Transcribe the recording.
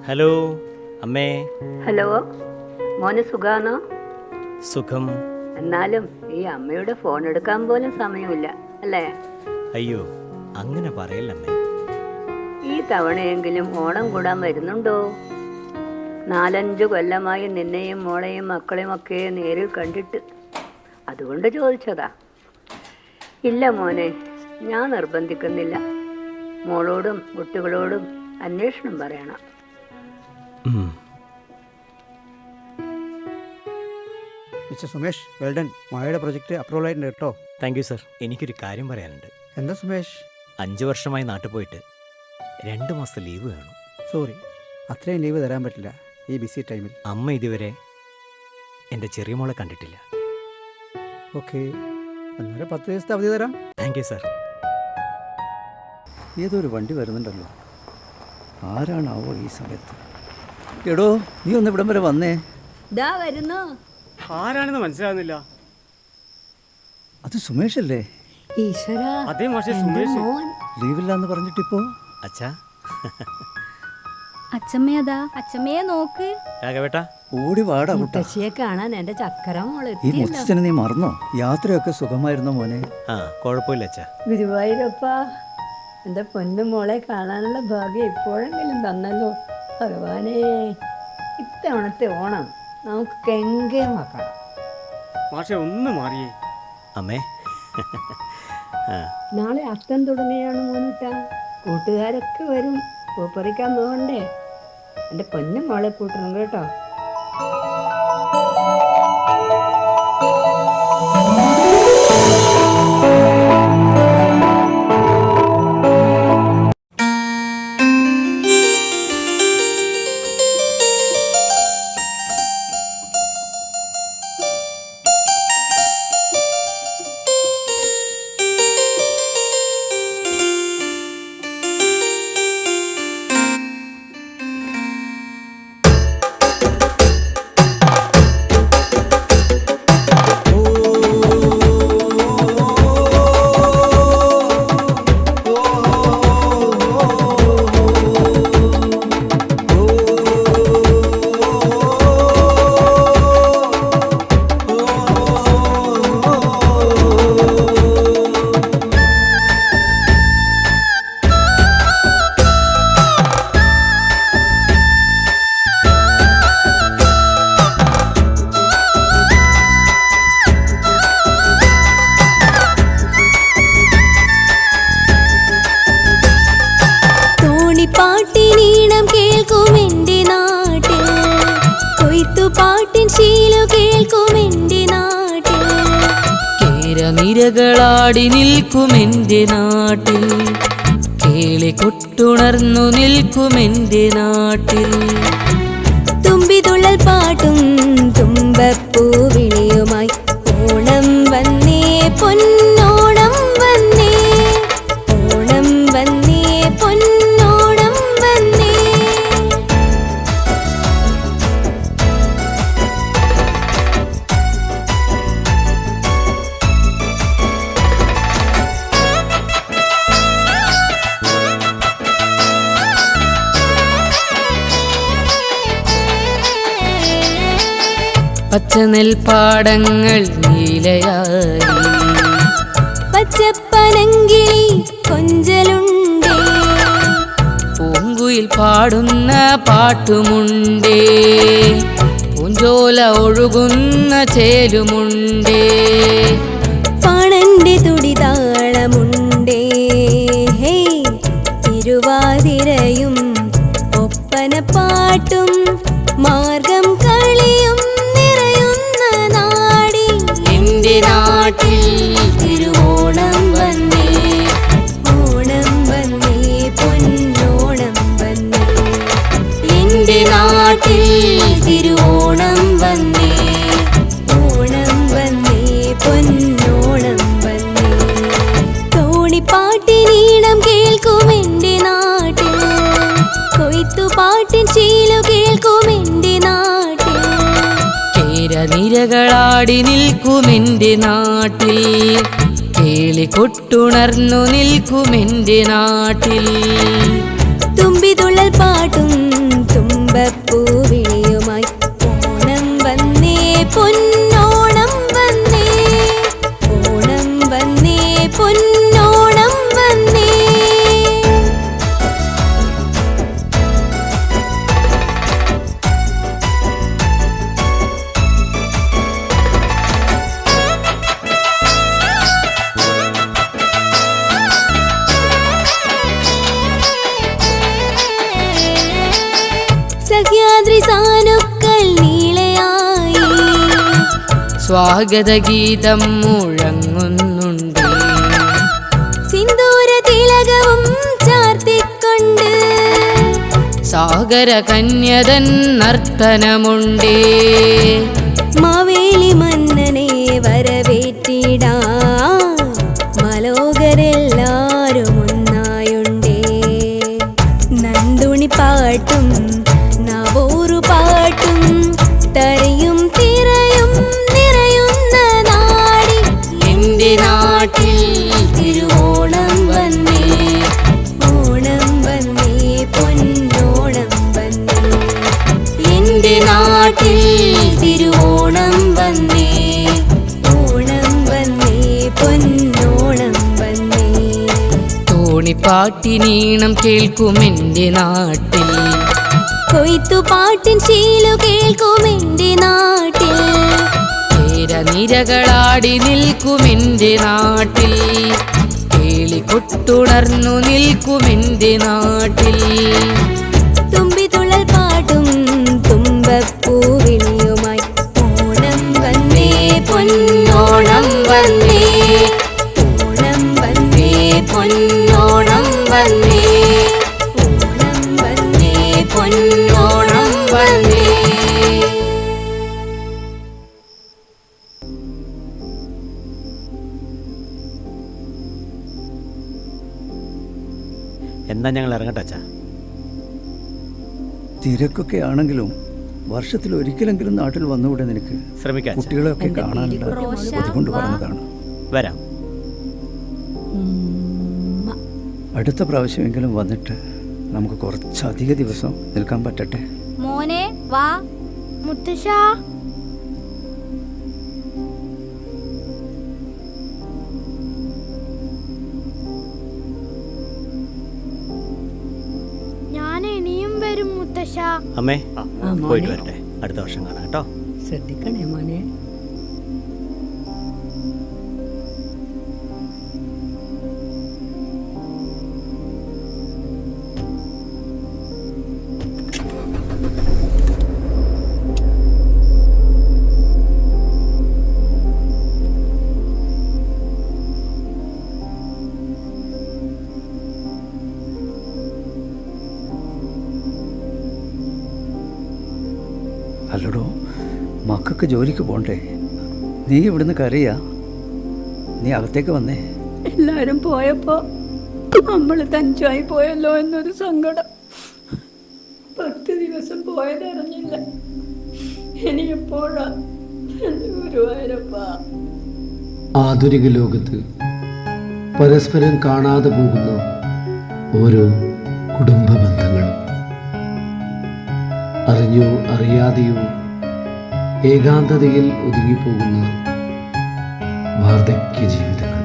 Hello അമ്മേ. Hello മോന് സുഖാണോ? സുഖം. എന്നാലും ഈ അമ്മയുടെ ഫോൺ എടുക്കാൻ പോലും സമയമില്ല അല്ലേ? അയ്യോ അങ്ങനെ പറയല്ലമ്മേ. ഈ തവണയെങ്കിലും ഓണം കൂടാൻ വരുന്നുണ്ടോ? 4-5 കൊല്ലമായി നിന്നെയും മോളെയും മക്കളെയും ഒക്കെ നേരിൽ കണ്ടിട്ട്, അതുകൊണ്ട് ചോദിച്ചതാ. ഇല്ല മോനെ, ഞാൻ നിർബന്ധിക്കുന്നില്ല. മോളോടും കുട്ടികളോടും അന്വേഷണം പറയണം. Mister Sumesh, well done. മായയുടെ പ്രൊജക്റ്റ് അപ്രൂവൽ ആയിട്ടുണ്ട് കേട്ടോ. Thank you sir. എനിക്കൊരു കാര്യം പറയാനുണ്ട്. എന്താ സുമേഷ്? 5 വർഷമായി നാട്ടിൽ പോയിട്ട് 2 മാസം ലീവ് വേണം. സോറി, അത്രയും ലീവ് തരാൻ പറ്റില്ല ഈ ബിസി ടൈമിൽ. അമ്മ ഇതുവരെ എൻ്റെ ചെറിയ മോളെ കണ്ടിട്ടില്ല. ഓക്കെ, എന്നാലും 10 ദിവസത്തെ അവധി തരാം. Thank you sir. ഏതൊരു വണ്ടി വരുന്നുണ്ടല്ലോ, ആരാണാവോ ഈ സമയത്ത്? എടോ, നീ ഒന്ന് ഇവിടം വരെ വന്നേ. ദാ വരുന്നു. ആരാണെന്ന് മനസ്സിലാകുന്നില്ല. അത് സുമേഷ് അല്ലേ? ഈശ്വരാ, അതേ മാഷെ സുമേഷ്. മോൻ ലീവില്ലാന്ന് പറഞ്ഞിട്ടിപ്പോ. അച്ഛാ. അച്ഛമ്മയതാ, അച്ഛമ്മയെ നോക്ക്. രാഘവേട്ടാ, ഓടി വാടാ കുട്ടാ. മുത്തശ്ശിയെ കാണാൻ എന്റെ ചക്കരം ഈ മോളെത്തിയല്ലോ. മുത്തച്ഛനെ നീ മറന്നോ? യാത്രയൊക്കെ സുഖമായിരുന്നോ മോനെ? ആ കുഴപ്പമില്ല അച്ഛാ. ഗുരുവായൂരപ്പാ, എന്റെ പൊന്നു മോളെ കാണാനുള്ള ഭാഗ്യം ഇപ്പോഴെങ്കിലും തന്നല്ലോ ഭഗവാനേ. ഇത്തവണത്തെ ഓണം നമുക്ക് കെങ്കേമാക്കണം. മാഷെ ഒന്ന് മാറിയേ. അമ്മേ. നാളെ അത്തം തുടങ്ങിയാണ് മോനിട്ടാ. കൂട്ടുകാരൊക്കെ വരും. പൂപ്പറിക്കാൻ പോകണ്ടേ? എൻ്റെ പൊന്നു മോളെ കൂട്ടണം കേട്ടോ. പാട്ടിനീണം കേൾക്കുമെന്റെ നാട്ടിൽ, കൊയ്ത്തുപാട്ടിൻ ശീലു കേൾക്കുമെന്റെ നാട്ടിൽ, കേരനിരകളാടി നിൽക്കുമെന്റെ നാട്ടിൽ, കേളി കൊട്ടുണർന്നു നിൽക്കുമെന്റെ നാട്ടിൽ, തുമ്പിതുള്ളൽ പാട്ടും തുമ്പപ്പൂവിളിയുമായി ഓണം വന്നേ, പൊന്നോണം വന്നേ, ഓണം വന്നേ, പൊന്നോണം വന്നേ. പച്ചനെൽപ്പാടങ്ങൾ നീലയായി, പച്ചപ്പനങ്കിളി കൊഞ്ചലുണ്ടേ, പൂങ്കുയിൽ പാടുന്ന പാട്ടുമുണ്ടേ, പൂഞ്ചോല ഒഴുകുന്ന ചേലുമുണ്ടേ, പാണന്റെ തുടിതാളമുണ്ടേ, ഹേ തിരുവാതിരയും ഒപ്പനപ്പാട്ടും മാർഗം കളിയും നിറയുന്ന നാടി എന്റെ നാട്ടിൽ തിരുവോണം വന്നേ, ഓണം വന്നേ, പൊന്നോണം വന്നേ, എന്റെ നാട്ടിൽ തിരുവോണം വന്നേ, ഓണം വന്നേ, പൊന്നോണം വന്നേ. തോണിപ്പാട്ടിനീണം കേൾക്കുമെന്റെ നാട്ടിൽ, കൊയ്ത്തുപാട്ടിൻ ശീലു കേൾക്കുമെന്റെ നാട്ടിൽ, കേരനിരകളാടി നിൽക്കുമെന്റെ നാട്ടിൽ, കേളി കൊട്ടുണർന്നു നിൽക്കുമെന്റെ നാട്ടിൽ, തുമ്പിതുള്ളൽ പാട്ടും തുമ്പ സ്വാഗതഗീതം മുഴങ്ങുന്നുണ്ട്. സിന്ദൂര തിലകവും ചാർത്തിക്കൊണ്ട് സാഗര കന്യതൻ നർത്തനമുണ്ട്. മാവേലി മന്നനെ വരവേറ്റിടാ മലോകരെല്ലാരും ഒന്നായുണ്ടേ. നന്ദുണി പാട്ടും നവൂറു പാട്ടും തരയും തിരയും നിറയുന്ന നാടി എൻ്റെ നാട്ടിൽ തിരുവോണം വന്നേ, ഓണം വന്നേ, പൊന്നോണം വന്നേ. എൻ്റെ നാട്ടിൽ തിരുവോണം വന്നേ, ഓണം വന്നേ, പൊന്നോണം വന്നേ. തോണിപ്പാട്ടിനീണം കേൾക്കും എൻ്റെ നാട്ടിൽ. കൊയ്ത്തുപാട്ടിൻ ശീലു കേൾക്കും എൻ്റെ നാട്ടിൽ. നിരകളാടി നിൽക്കും എൻ്റെ നാട്ടിൽ. കേളികൊട്ടുണർന്നു നിൽക്കും എൻ്റെ നാട്ടിൽ. തുമ്പിതുള്ളൽ പാട്ടും തുമ്പപ്പൂവിളിയുമായി ഓണം വന്നേ, പൊന്നോണം വന്നേ, ഓണം വന്നേ, പൊന്നോണം വന്നേ, ഓണം വന്നേ, പൊന്നോണം വന്നേ. എന്നാ ഞങ്ങൾ ഇറങ്ങട്ടെ അച്ഛാ. തിരക്കൊക്കെ ആണെങ്കിലും വർഷത്തിൽ ഒരിക്കലെങ്കിലും നാട്ടിൽ വന്നുകൂടെ നിനക്ക്? ശ്രമിക്കാം അച്ഛാ. കുട്ടികളെയൊക്കെ കാണാനുണ്ട്, അതുകൊണ്ട് പറഞ്ഞതാണ്. വരാം. അടുത്ത പ്രാവശ്യമെങ്കിലും വന്നിട്ട് നമുക്ക് കുറച്ചധിക ദിവസം നിൽക്കാൻ പറ്റട്ടെ. മോനെ വാ മുത്തശ്ശ. ഞാൻ ഇനിയും വരും മുത്തശ്ശ. അമ്മേ മോനെ. പോയിട്ട് വരട്ടെ. അടുത്ത വർഷം കാണാം കേട്ടോ. ശ്രദ്ധിക്കണേ മോനെ. അല്ലടോ, മക്കൾക്ക് ജോലിക്ക് പോണ്ടേ? നീ ഇവിടുന്ന് കരയാ? നീ അകത്തേക്ക് വന്നേ. എല്ലാരും പോയപ്പോ നമ്മൾ തനിച്ചായി പോയല്ലോ എന്നൊരു സങ്കടം. 10 ദിവസം പോയതറിഞ്ഞില്ല. ഇനി എപ്പോഴാ ഗുരുവായൂരപ്പാ? ആധുനിക ലോകത്ത് പരസ്പരം കാണാതെ പോകുന്ന ഓരോ കുടുംബ ബന്ധങ്ങളും അറിഞ്ഞോ അറിയാതെയോ ഏകാന്തതയിൽ ഒതുങ്ങിപ്പോകുന്ന വാർദ്ധക്യ ജീവിതങ്ങൾ.